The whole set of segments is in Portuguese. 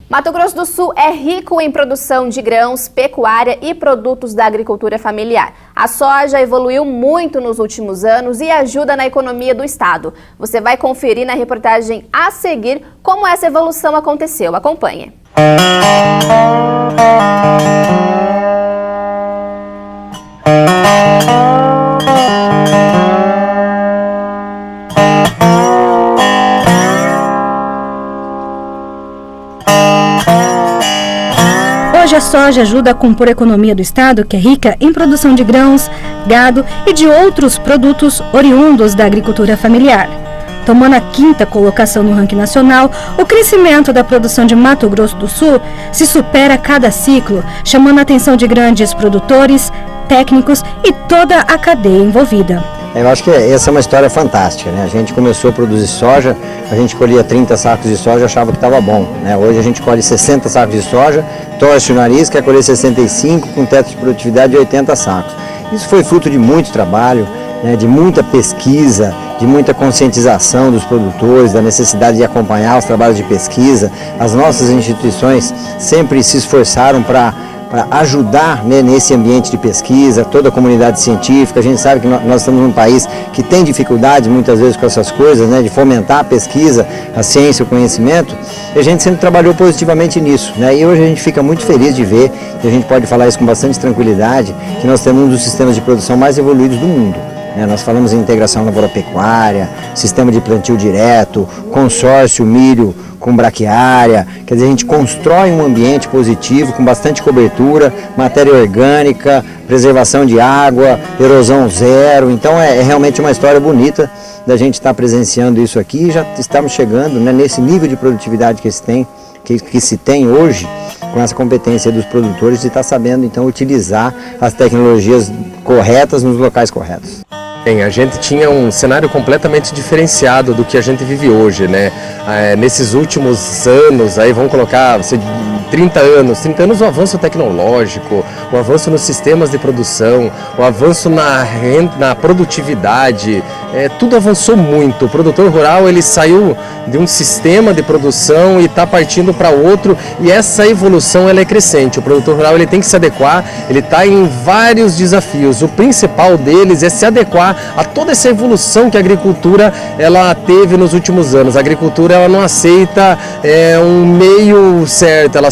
Mato Grosso do Sul é rico em produção de grãos, pecuária e produtos da agricultura familiar. A soja evoluiu muito nos últimos anos e ajuda na economia do estado. Você vai conferir na reportagem a seguir como essa evolução aconteceu. Acompanhe. Hoje a soja ajuda a compor a economia do estado, que é rica em produção de grãos, gado e de outros produtos oriundos da agricultura familiar. Tomando a 5ª colocação no ranking nacional, o crescimento da produção de Mato Grosso do Sul se supera a cada ciclo, chamando a atenção de grandes produtores, técnicos e toda a cadeia envolvida. Eu acho que essa é uma história fantástica, né? A gente começou a produzir soja, a gente colhia 30 sacos de soja e achava que estava bom, né? Hoje a gente colhe 60 sacos de soja, torce o nariz, quer colher 65 com teto de produtividade de 80 sacos. Isso foi fruto de muito trabalho, né? De muita pesquisa, de muita conscientização dos produtores, da necessidade de acompanhar os trabalhos de pesquisa. As nossas instituições sempre se esforçaram para ajudar, né, nesse ambiente de pesquisa, toda a comunidade científica. A gente sabe que nós estamos num país que tem dificuldades muitas vezes com essas coisas, né, de fomentar a pesquisa, a ciência, o conhecimento, e a gente sempre trabalhou positivamente nisso, né, e hoje a gente fica muito feliz de ver, e a gente pode falar isso com bastante tranquilidade, que nós temos um dos sistemas de produção mais evoluídos do mundo. Nós falamos em integração lavoura-pecuária, sistema de plantio direto, consórcio milho com braquiária, quer dizer, a gente constrói um ambiente positivo com bastante cobertura, matéria orgânica, preservação de água, erosão zero. Então é realmente uma história bonita da gente estar presenciando isso aqui e já estamos chegando, né, nesse nível de produtividade que se tem hoje, com essa competência dos produtores de estar sabendo então utilizar as tecnologias corretas nos locais corretos. A gente tinha um cenário completamente diferenciado do que a gente vive hoje, né? Nesses últimos anos, aí vamos colocar 30 anos o avanço tecnológico, o avanço nos sistemas de produção, o avanço na produtividade, tudo avançou muito. O produtor rural ele saiu de um sistema de produção e está partindo para outro, e essa evolução ela é crescente. O produtor rural ele tem que se adequar, ele está em vários desafios. O principal deles é se adequar a toda essa evolução que a agricultura ela teve nos últimos anos. A agricultura ela não aceita um meio certo, ela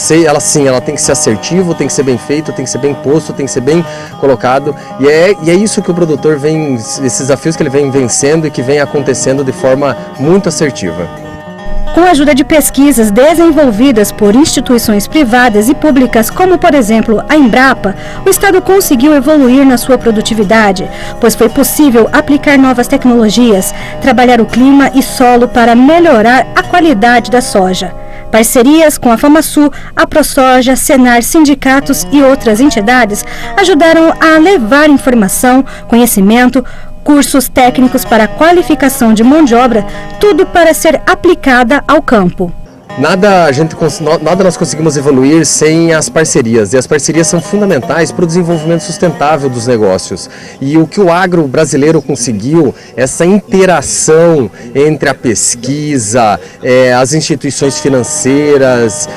tem que ser assertivo, tem que ser bem feito, tem que ser bem posto, tem que ser bem colocado, e é isso que o produtor vem, esses desafios que ele vem vencendo e que vem acontecendo de forma muito assertiva. Com a ajuda de pesquisas desenvolvidas por instituições privadas e públicas, como por exemplo a Embrapa, o estado conseguiu evoluir na sua produtividade, pois foi possível aplicar novas tecnologias, trabalhar o clima e solo para melhorar a qualidade da soja. Parcerias com a FamaSul, a ProSoja, Senar, sindicatos e outras entidades ajudaram a levar informação, conhecimento, cursos técnicos para a qualificação de mão de obra, tudo para ser aplicada ao campo. Nada nós conseguimos evoluir sem as parcerias, e as parcerias são fundamentais para o desenvolvimento sustentável dos negócios. E o que o agro brasileiro conseguiu, essa interação entre a pesquisa, as instituições financeiras,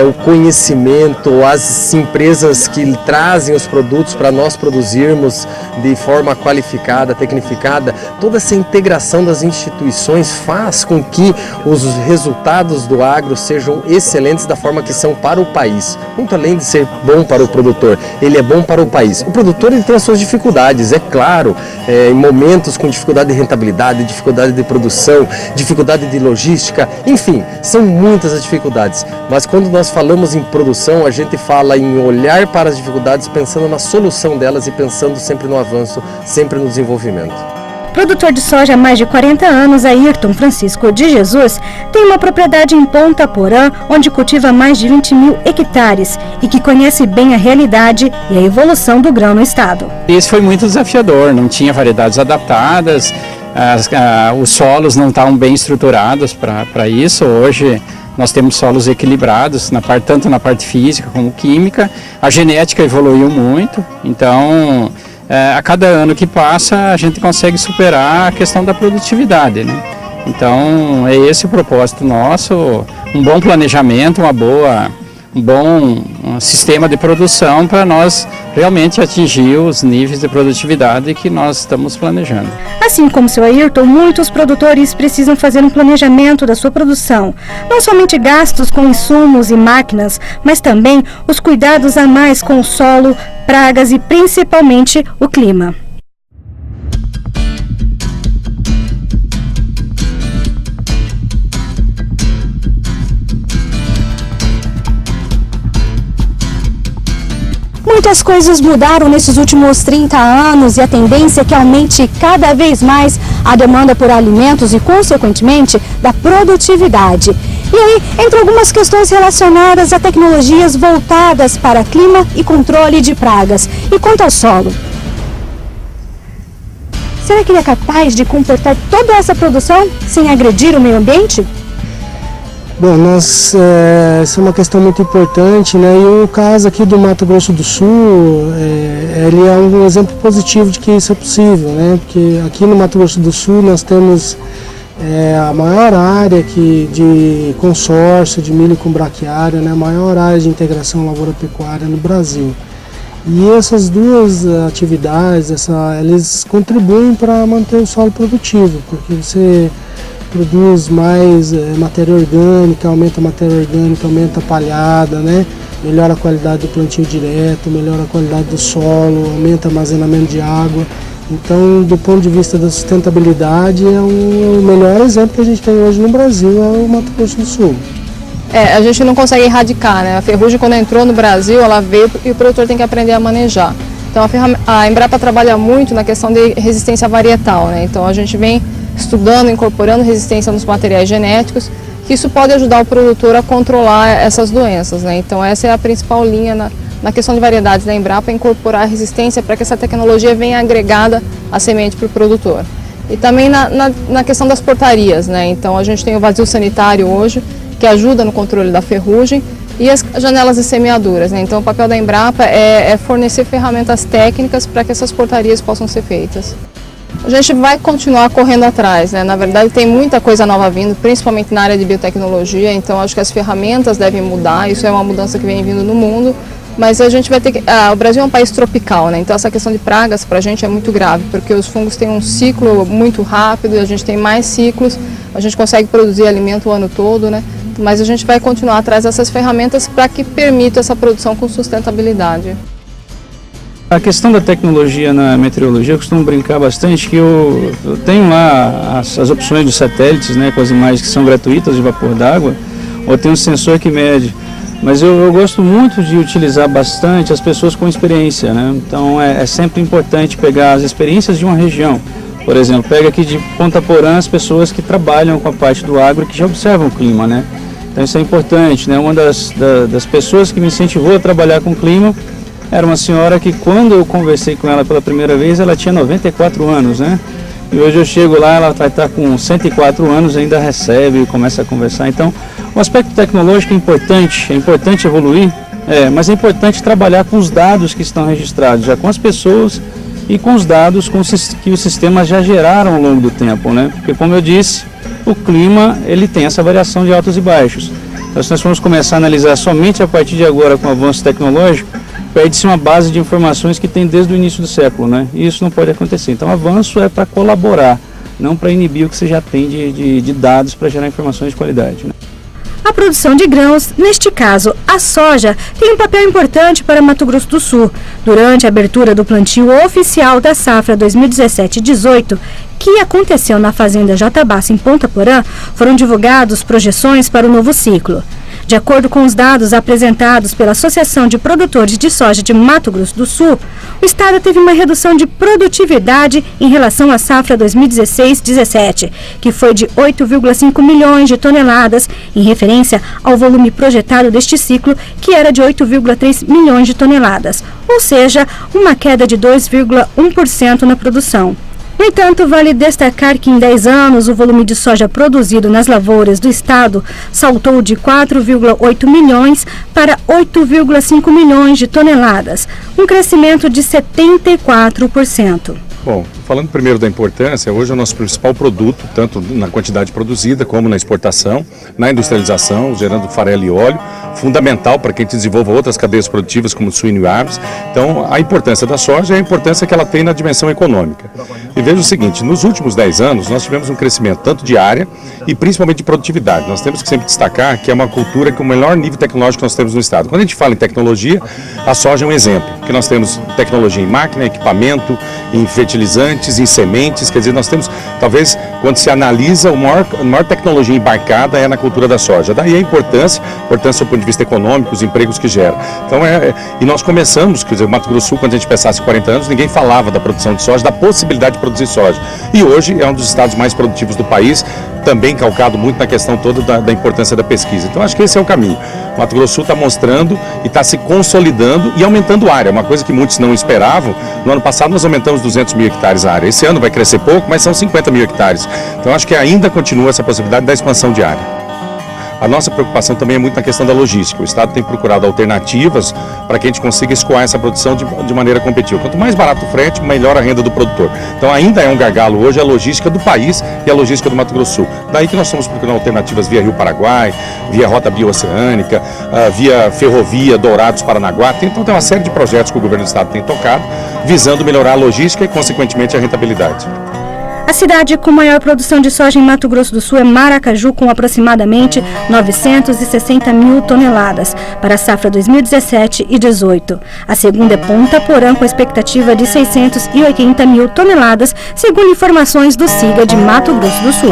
o conhecimento, as empresas que trazem os produtos para nós produzirmos de forma qualificada, tecnificada, toda essa integração das instituições faz com que os resultados do agro sejam excelentes da forma que são para o país. Muito além de ser bom para o produtor, ele é bom para o país. O produtor ele tem as suas dificuldades, é claro, em momentos com dificuldade de rentabilidade, dificuldade de produção, dificuldade de logística, enfim, são muitas as dificuldades. Mas quando nós falamos em produção, a gente fala em olhar para as dificuldades, pensando na solução delas e pensando sempre no avanço, sempre no desenvolvimento. Produtor de soja há mais de 40 anos, Ayrton Francisco de Jesus tem uma propriedade em Ponta Porã, onde cultiva mais de 20 mil hectares e que conhece bem a realidade e a evolução do grão no estado. Isso foi muito desafiador, não tinha variedades adaptadas, os solos não estavam bem estruturados para isso. Hoje nós temos solos equilibrados, tanto na parte física como química. A genética evoluiu muito, então a cada ano que passa a gente consegue superar a questão da produtividade, né? Então é esse o propósito nosso, um bom planejamento, um bom sistema de produção para nós realmente atingir os níveis de produtividade que nós estamos planejando. Assim como seu Ayrton, muitos produtores precisam fazer um planejamento da sua produção. Não somente gastos com insumos e máquinas, mas também os cuidados a mais com o solo, pragas e principalmente o clima. Muitas coisas mudaram nesses últimos 30 anos e a tendência é que aumente cada vez mais a demanda por alimentos e, consequentemente, da produtividade. E aí, entre algumas questões relacionadas a tecnologias voltadas para clima e controle de pragas. E quanto ao solo? Será que ele é capaz de comportar toda essa produção sem agredir o meio ambiente? Bom, essa é uma questão muito importante, né? E o caso aqui do Mato Grosso do Sul, ele é um exemplo positivo de que isso é possível, né? Porque aqui no Mato Grosso do Sul nós temos a maior área de consórcio de milho com braquiária, né? A maior área de integração lavoura-pecuária no Brasil. E essas duas atividades, eles contribuem para manter o solo produtivo, porque você produz mais matéria orgânica, aumenta a matéria orgânica, aumenta a palhada, né? Melhora a qualidade do plantio direto, melhora a qualidade do solo, aumenta o armazenamento de água. Então, do ponto de vista da sustentabilidade, o melhor exemplo que a gente tem hoje no Brasil é o Mato Grosso do Sul. A gente não consegue erradicar, né? A ferrugem, quando entrou no Brasil, ela veio e o produtor tem que aprender a manejar. Então, a Embrapa trabalha muito na questão de resistência varietal, né? Então, a gente vem estudando, incorporando resistência nos materiais genéticos, que isso pode ajudar o produtor a controlar essas doenças, né? Então essa é a principal linha na questão de variedades da Embrapa, incorporar a resistência para que essa tecnologia venha agregada à semente para o produtor. E também na questão das portarias, né? Então a gente tem o vazio sanitário hoje, que ajuda no controle da ferrugem, e as janelas de semeaduras, né? Então o papel da Embrapa é fornecer ferramentas técnicas para que essas portarias possam ser feitas. A gente vai continuar correndo atrás, né? Na verdade tem muita coisa nova vindo, principalmente na área de biotecnologia, então acho que as ferramentas devem mudar, isso é uma mudança que vem vindo no mundo, mas a gente vai ter que... o Brasil é um país tropical, né? Então essa questão de pragas para a gente é muito grave, porque os fungos têm um ciclo muito rápido, a gente tem mais ciclos, a gente consegue produzir alimento o ano todo, né? Mas a gente vai continuar atrás dessas ferramentas para que permita essa produção com sustentabilidade. A questão da tecnologia na meteorologia, eu costumo brincar bastante que eu tenho lá as opções dos satélites, né, com as imagens que são gratuitas de vapor d'água, ou tem um sensor que mede. Mas eu gosto muito de utilizar bastante as pessoas com experiência, né? Então é sempre importante pegar as experiências de uma região. Por exemplo, pega aqui de Ponta Porã as pessoas que trabalham com a parte do agro, que já observam o clima, né? Então isso é importante, né? Uma das pessoas que me incentivou a trabalhar com o clima era uma senhora que, quando eu conversei com ela pela primeira vez, ela tinha 94 anos, né? E hoje eu chego lá, ela vai estar com 104 anos, ainda recebe e começa a conversar. Então, o aspecto tecnológico é importante evoluir, mas é importante trabalhar com os dados que estão registrados, já com as pessoas e com os dados que os sistemas já geraram ao longo do tempo, né? Porque, como eu disse, o clima, ele tem essa variação de altos e baixos. Então, se nós formos começar a analisar somente a partir de agora com o avanço tecnológico, perde-se uma base de informações que tem desde o início do século, né? E isso não pode acontecer. Então, o avanço é para colaborar, não para inibir o que você já tem de dados para gerar informações de qualidade, né? A produção de grãos, neste caso a soja, tem um papel importante para Mato Grosso do Sul. Durante a abertura do plantio oficial da safra 2017-18, que aconteceu na fazenda Jatabaça, em Ponta Porã, foram divulgadas projeções para o novo ciclo. De acordo com os dados apresentados pela Associação de Produtores de Soja de Mato Grosso do Sul, o estado teve uma redução de produtividade em relação à safra 2016-17, que foi de 8,5 milhões de toneladas, em referência ao volume projetado deste ciclo, que era de 8,3 milhões de toneladas, ou seja, uma queda de 2,1% na produção. No entanto, vale destacar que em 10 anos o volume de soja produzido nas lavouras do estado saltou de 4,8 milhões para 8,5 milhões de toneladas, um crescimento de 74%. Bom, falando primeiro da importância, hoje é o nosso principal produto, tanto na quantidade produzida como na exportação, na industrialização, gerando farelo e óleo, fundamental para que a gente desenvolva outras cadeias produtivas como suíno e aves. Então, a importância da soja é a importância que ela tem na dimensão econômica. E veja o seguinte, nos últimos 10 anos nós tivemos um crescimento tanto de área e principalmente de produtividade. Nós temos que sempre destacar que é uma cultura com o melhor nível tecnológico que nós temos no estado. Quando a gente fala em tecnologia, a soja é um exemplo, porque nós temos tecnologia em máquina, equipamento, em fertilizantes, em sementes, quer dizer, nós temos, talvez, quando se analisa, a maior tecnologia embarcada é na cultura da soja. Daí a importância do ponto de vista econômico, os empregos que gera. Então, e nós começamos, quer dizer, o Mato Grosso do Sul, quando a gente pensasse 40 anos, ninguém falava da produção de soja, da possibilidade de produzir soja. E hoje é um dos estados mais produtivos do país, também calcado muito na questão toda da importância da pesquisa. Então, acho que esse é o caminho. O Mato Grosso do Sul está mostrando e está se consolidando e aumentando a área, uma coisa que muitos não esperavam. No ano passado nós aumentamos 200 mil hectares a área. Esse ano vai crescer pouco, mas são 50 mil hectares. Então, acho que ainda continua essa possibilidade da expansão de área. A nossa preocupação também é muito na questão da logística. O Estado tem procurado alternativas para que a gente consiga escoar essa produção de maneira competitiva. Quanto mais barato o frete, melhor a renda do produtor. Então ainda é um gargalo hoje a logística do país e a logística do Mato Grosso do Sul. Daí que nós estamos procurando alternativas via Rio Paraguai, via Rota Biooceânica, via Ferrovia Dourados Paranaguá. Então tem uma série de projetos que o governo do Estado tem tocado, visando melhorar a logística e, consequentemente, a rentabilidade. A cidade com maior produção de soja em Mato Grosso do Sul é Maracaju, com aproximadamente 960 mil toneladas para a safra 2017 e 2018. A segunda é Ponta Porã, com expectativa de 680 mil toneladas, segundo informações do SIGA de Mato Grosso do Sul.